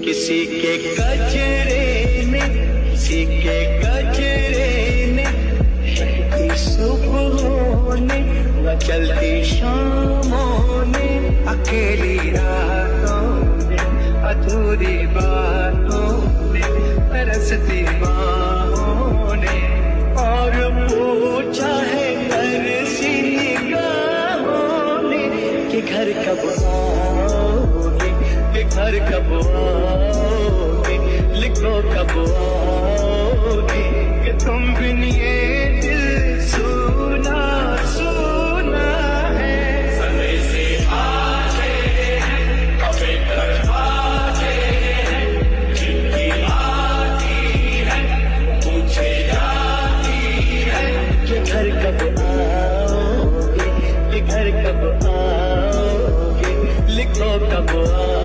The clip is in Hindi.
किसी के कचरे ने, किसी के कचरे ने, चलती सुबहों ने न चलती शामों ने, अकेली रातों ने, अधूरी बातों ने, तरसती बाहों ने, और पूछा है तरसी निगाहों ने कि घर कब आओगे, कि घर कब आओगे, लिखो कब आओगे, कि तुम बिन ये